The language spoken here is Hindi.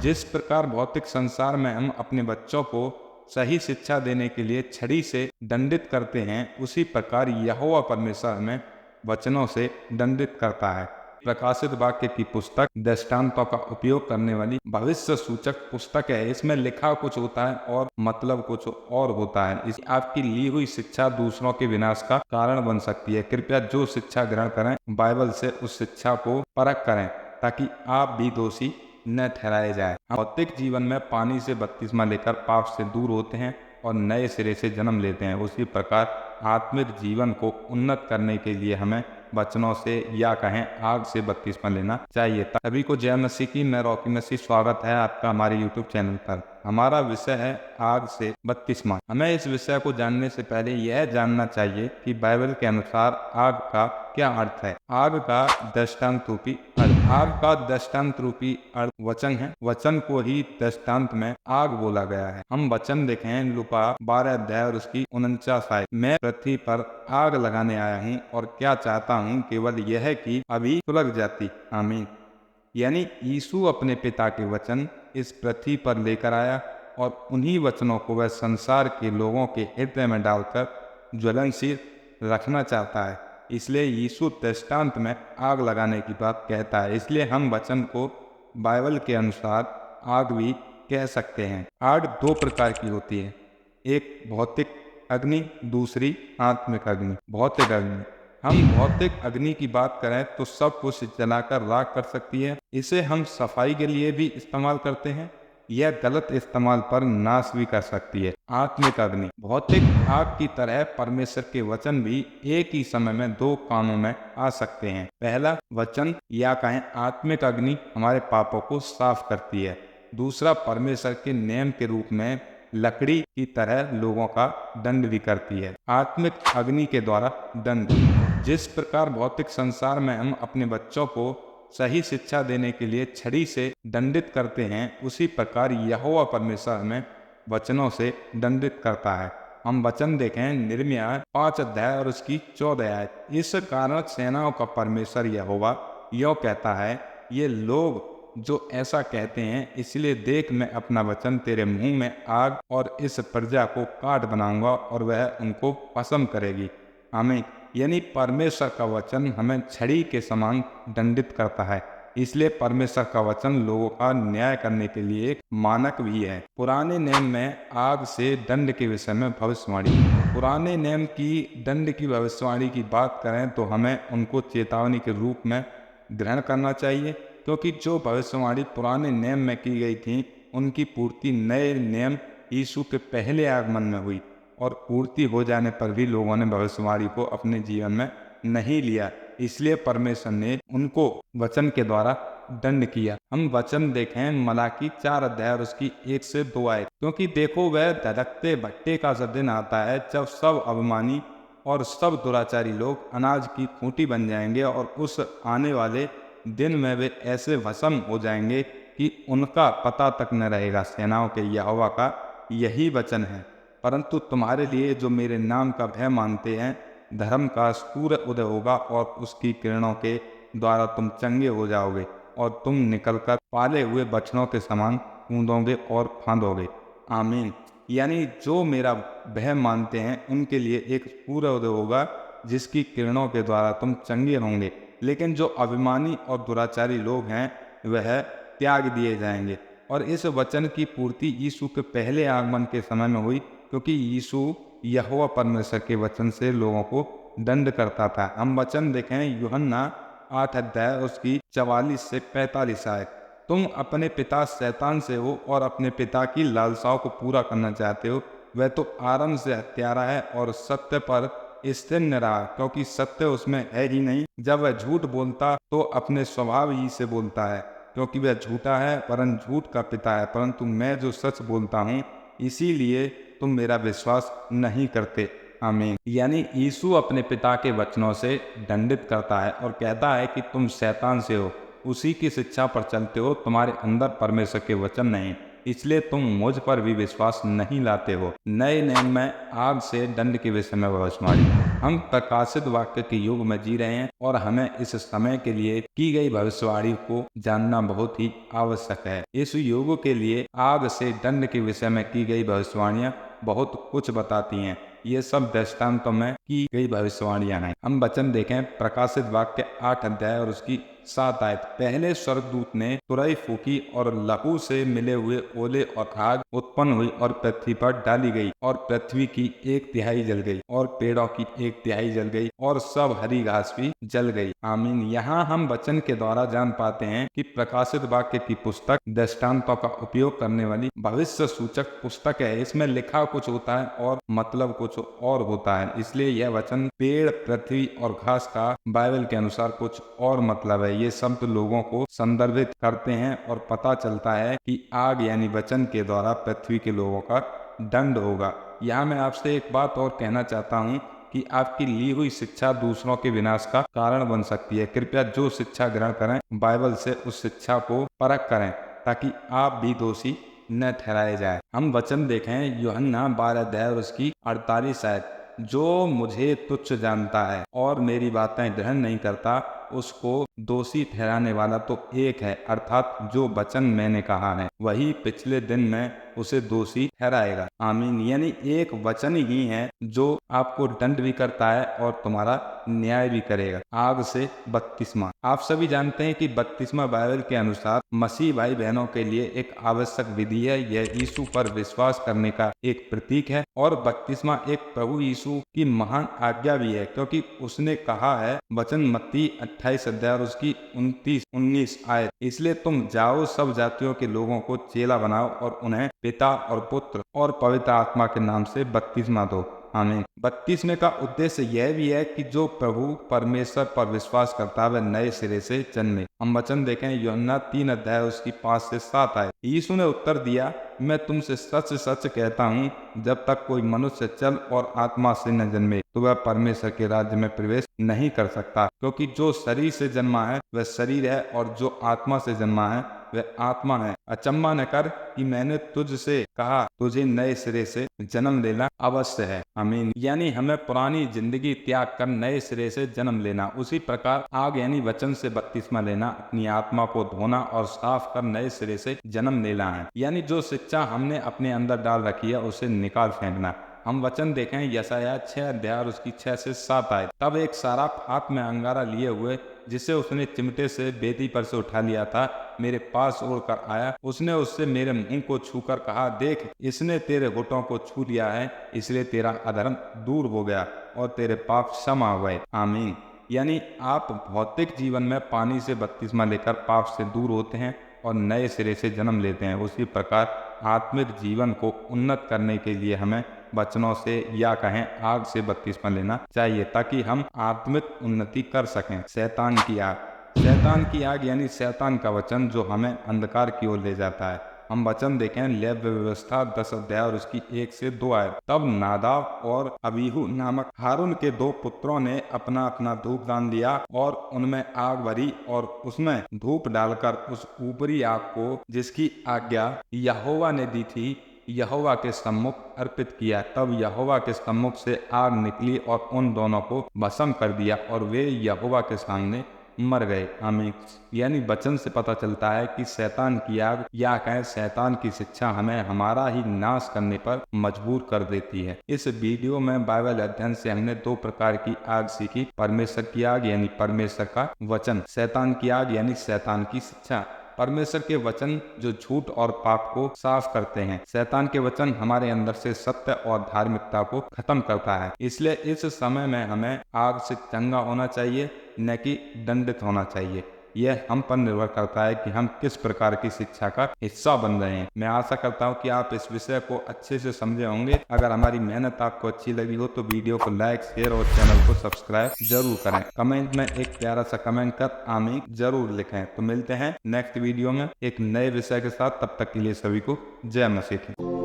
जिस प्रकार भौतिक संसार में हम अपने बच्चों को सही शिक्षा देने के लिए छड़ी से दंडित करते हैं, उसी प्रकार यहोवा परमेश्वर हमें वचनों से दंडित करता है। प्रकाशित वाक्य की पुस्तक दृष्टांतों का उपयोग करने वाली भविष्य सूचक पुस्तक है। इसमें लिखा कुछ होता है और मतलब कुछ और होता है। इस आपकी ली हुई शिक्षा दूसरों के विनाश का कारण बन सकती है। कृपया जो शिक्षा ग्रहण करें, बाइबल से उस शिक्षा को परख करें ताकि आप भी दोषी न ठहराए जाए। हम भौतिक जीवन में पानी से बपतिस्मा लेकर पाप से दूर होते हैं और नए सिरे से जन्म लेते हैं। उसी प्रकार आत्मिक जीवन को उन्नत करने के लिए हमें वचनों से या कहें आग से बपतिस्मा लेना चाहिए। सभी को जय मसीह की। मैं रॉकी मसीह, स्वागत है आपका हमारे यूट्यूब चैनल पर। हमारा विषय है आग से बपतिस्मा। हमें इस विषय को जानने से पहले यह जानना चाहिए कि बाइबल के अनुसार आग का क्या अर्थ है। आग का दृष्टांत रूपी अर्थ। आग का दृष्टांत रूपी अर्थ वचन है। वचन को ही दृष्टांत में आग बोला गया है। हम वचन देखें लूका 12 अध्याय और उसकी 49 आयत। मैं पृथ्वी पर आग लगाने आया हूँ और क्या चाहता हूँ केवल यह कि अभी सुलग जाती। आमीन। यानी यीशु अपने पिता के वचन इस पृथ्वी पर लेकर आया और उन्हीं वचनों को वह संसार के लोगों के हृदय में डालकर ज्वलनशील रखना चाहता है। इसलिए यीशु दृष्टांत में आग लगाने की बात कहता है। इसलिए हम वचन को बाइबल के अनुसार आग भी कह सकते हैं। आग दो प्रकार की होती है, एक भौतिक अग्नि, दूसरी आत्मिक अग्नि। भौतिक अग्नि, हम भौतिक अग्नि की बात करें तो सब कुछ जलाकर राख कर सकती है। इसे हम सफाई के लिए भी इस्तेमाल करते हैं। यह गलत इस्तेमाल पर नाश भी कर सकती है। आत्मिक अग्नि, भौतिक आग की तरह परमेश्वर के वचन भी एक ही समय में दो कामों में आ सकते हैं। पहला, वचन या कहें आत्मिक अग्नि हमारे पापों को साफ करती है। दूसरा, परमेश्वर के नियम के रूप में लकड़ी की तरह लोगों का दंड भी करती है। आत्मिक अग्नि के द्वारा दंड। जिस प्रकार भौतिक संसार में हम अपने बच्चों को सही शिक्षा देने के लिए छड़ी से दंडित करते हैं, उसी प्रकार यहोवा परमेश्वर हमें वचनों से दंडित करता है। हम वचन देखें यिर्मयाह 5 अध्याय और उसकी 14 आयत। इस कारण सेनाओं का परमेश्वर यहोवा यूं कहता है, ये लोग जो ऐसा कहते हैं, इसलिए देख मैं अपना वचन तेरे मुंह में आग और इस प्रजा को काट बनाऊंगा और वह उनको पसंद करेगी। आमीन। यानी परमेश्वर का वचन हमें छड़ी के समान दंडित करता है। इसलिए परमेश्वर का वचन लोगों का न्याय करने के लिए एक मानक भी है। पुराने नियम में आग से दंड के विषय में भविष्यवाणी। पुराने नियम की दंड की भविष्यवाणी की बात करें तो हमें उनको चेतावनी के रूप में ग्रहण करना चाहिए, क्योंकि जो भविष्यवाणी पुराने नियम में की गई थी उनकी पूर्ति नए नियम यीशु के पहले आगमन में हुई और पूर्ति हो जाने पर भी लोगों ने भविष्यवाणी को अपने जीवन में नहीं लिया। इसलिए परमेश्वर ने उनको वचन के द्वारा दंड किया। हम वचन देखें मलाकी 4 अध्याय और उसकी 1 से 2 आयत। क्योंकि देखो वह धड़कते भट्टे का सा दिन आता है जब सब अभिमानी और सब दुराचारी लोग अनाज की खूंटी बन जाएंगे और उस आने वाले दिन में वे ऐसे भस्म हो जाएंगे कि उनका पता तक न रहेगा। सेनाओं के यहोवा का यही वचन है। परंतु तुम्हारे लिए जो मेरे नाम का भय मानते हैं, धर्म का सूर्य उदय होगा और उसकी किरणों के द्वारा तुम चंगे हो जाओगे और तुम निकलकर पाले हुए बछड़ों के समान कूदोगे और फांदोगे। आमीन। यानी जो मेरा भय मानते हैं उनके लिए एक सूर्य उदय होगा जिसकी किरणों के द्वारा तुम चंगे होंगे। लेकिन जो अभिमानी और दुराचारी लोग हैं वह त्याग दिए जाएंगे। और इस वचन की पूर्ति यीशु के पहले आगमन के समय में हुई, क्योंकि यीशु यहोवा परमेश्वर के वचन से लोगों को दंड करता था। हम वचन देखें यूहन्ना 8 अध्याय उसकी 44 से 45 आयत। तुम अपने पिता शैतान से हो और अपने पिता की लालसाओं को पूरा करना चाहते हो। वह तो आरंभ से हत्यारा है और सत्य पर स्थिर न रहा, क्योंकि सत्य उसमें है ही नहीं। जब वह झूठ बोलता तो अपने स्वभाव ही से बोलता है, क्योंकि वह झूठा है वरन झूठ का पिता है। परंतु मैं जो सच बोलता हूँ, इसीलिए तुम मेरा विश्वास नहीं करते। आमीन। यानी यीशु अपने पिता के वचनों से दंडित करता है और कहता है कि तुम शैतान से हो, उसी की शिक्षा पर चलते हो, तुम्हारे अंदर परमेश्वर के वचन नहीं। इसलिए तुम मुझ पर भी विश्वास नहीं लाते हो। नए नियम में आग से दंड के विषय में भविष्यवाणी। हम प्रकाशित वाक्य के युग में जी रहे हैं और हमें इस समय के लिए की गई भविष्यवाणी को जानना बहुत ही आवश्यक है। इस युग के लिए आग से दंड के विषय में की गई भविष्यवाणियां बहुत कुछ बताती हैं। ये सब दृष्टांतों में की गई भविष्यवाणियां हैं। हम वचन देखें प्रकाशित वाक्य 8 अध्याय और उसकी 7 आयत। पहले स्वर्गदूत ने तुरही फूकी और लहू से मिले हुए ओले और आग उत्पन्न हुई और पृथ्वी पर डाली गई, और पृथ्वी की 1/3 जल गई और पेड़ों की 1/3 जल गई और सब हरी घास भी जल गई। आमीन। यहाँ हम वचन के द्वारा जान पाते हैं कि प्रकाशित वाक्य की पुस्तक दृष्टांतों का उपयोग करने वाली भविष्य सूचक पुस्तक है। इसमें लिखा कुछ होता है और मतलब कुछ और होता है, इसलिए यह वचन पेड़, पृथ्वी और घास का बाइबल के अनुसार कुछ और मतलब है। ये शब्द लोगों को संदर्भित करते हैं और पता चलता है कि आग यानी वचन के द्वारा पृथ्वी के लोगों का दंड होगा। यहाँ मैं आपसे एक बात और कहना चाहता हूँ कि आपकी ली हुई शिक्षा दूसरों के विनाश का कारण बन सकती है। कृपया जो शिक्षा ग्रहण करें बाइबल से उस शिक्षा को परख करें ताकि आप भी दोषी न ठहराए जाए। हम वचन देखें यूहन्ना 12 अध्याय और उसकी 48 आयत। जो मुझे तुच्छ जानता है और मेरी बातें ग्रहण नहीं करता उसको दोषी ठहराने वाला तो एक है, अर्थात जो वचन मैंने कहा है वही पिछले दिन में उसे दोषी ठहराएगा। आमीन। यानी एक वचन ही है जो आपको दंड भी करता है और तुम्हारा न्याय भी करेगा। आग से बपतिस्मा। आप सभी जानते हैं कि बपतिस्मा बाइबल के अनुसार मसीह भाई बहनों के लिए एक आवश्यक विधि है। यह यीशु पर विश्वास करने का एक प्रतीक है और बपतिस्मा एक प्रभु यीशु की महान आज्ञा भी है, क्योंकि उसने कहा है वचन मत्ती 28 अध्याय और उसकी 29-19 आयत। इसलिए तुम जाओ, सब जातियों के लोगों को चेला बनाओ और उन्हें पिता और पुत्र और पवित्र आत्मा के नाम से बपतिस्मा दो। आमीन। बपतिस्मे का उद्देश्य यह भी है कि जो प्रभु परमेश्वर पर विश्वास करता है वह नए सिरे से जन्मे। हम वचन देखें यूहन्ना 3 अध्याय उसकी 5 से 7 आयत। यीशु ने उत्तर दिया, मैं तुमसे सच सच कहता हूँ, जब तक कोई मनुष्य जल और आत्मा से न जन्मे तो वह परमेश्वर के राज्य में प्रवेश नहीं कर सकता। क्योंकि जो शरीर से जन्मा है वह शरीर है और जो आत्मा से जन्मा है वह आत्मा है। अचंभा न कर कि मैंने तुझसे कहा, तुझे नए सिरे से जन्म लेना अवश्य है। आमीन। यानी हमें पुरानी जिंदगी त्याग कर नए सिरे से जन्म लेना। उसी प्रकार आग यानी वचन से बपतिस्मा लेना, अपनी आत्मा को धोना और साफ कर नए सिरे से जन्म लेना है। यानी जो शिक्षा हमने अपने अंदर डाल रखी है उसे निकाल फेंकना। हम वचन देखें यशायाह 6 अध्याय और उसकी 6 से 7 आयत। तब एक साराफ हाथ में अंगारा लिए हुए, जिसे उसने चिमटे से बेदी पर से उठा लिया था, मेरे पास उड़ कर आया। उसने उससे मेरे मुंह को छूकर कहा, देख, इसने तेरे घुटनों को छू लिया है, इसलिए तेरा अधर्म दूर हो गया और तेरे पाप क्षमा हुए। आमीन। यानी आप भौतिक जीवन में पानी से बपतिस्मा लेकर पाप से दूर होते हैं और नए सिरे से जन्म लेते हैं। उसी प्रकार आत्मिक जीवन को उन्नत करने के लिए हमें वचनों से या कहें आग से बपतिस्मा लेना चाहिए ताकि हम आत्मिक उन्नति कर सकें। शैतान की आग। शैतान की आग यानी शैतान का वचन जो हमें अंधकार की ओर ले जाता है। हम वचन देखें लेव्य व्यवस्था 10 अध्याय और उसकी 1 से 2 आयत। तब नादाब और अबीहू नामक हारून के 2 पुत्रों ने अपना अपना धूप दान दिया और उनमें आग भरी और उसमें धूप डालकर उस ऊपरी आग को, जिसकी आज्ञा यहोवा ने दी थी, यहोवा के सम्मुख अर्पित किया। तब यहोवा के सम्मुख से आग निकली और उन दोनों को भस्म कर दिया और वे यहोवा के सामने मर गए। आमीन। यानी वचन से पता चलता है कि शैतान की आग या कहें शैतान की शिक्षा हमें हमारा ही नाश करने पर मजबूर कर देती है। इस वीडियो में बाइबल अध्ययन से हमने 2 प्रकार की आग सीखी। परमेश्वर की आग यानी परमेश्वर का वचन, शैतान की आग यानी शैतान की शिक्षा। परमेश्वर के वचन जो झूठ और पाप को साफ करते हैं। शैतान के वचन हमारे अंदर से सत्य और धार्मिकता को खत्म करता है। इसलिए इस समय में हमें आग से चंगा होना चाहिए, न कि दंडित होना चाहिए। यह हम पर निर्भर करता है कि हम किस प्रकार की शिक्षा का हिस्सा बन रहे हैं। मैं आशा करता हूं कि आप इस विषय को अच्छे से समझे होंगे। अगर हमारी मेहनत आपको अच्छी लगी हो तो वीडियो को लाइक, शेयर और चैनल को सब्सक्राइब जरूर करें। कमेंट में एक प्यारा सा कमेंट कर आमीन जरूर लिखें। तो मिलते हैं नेक्स्ट वीडियो में एक नए विषय के साथ। तब तक के लिए सभी को जय मसीह।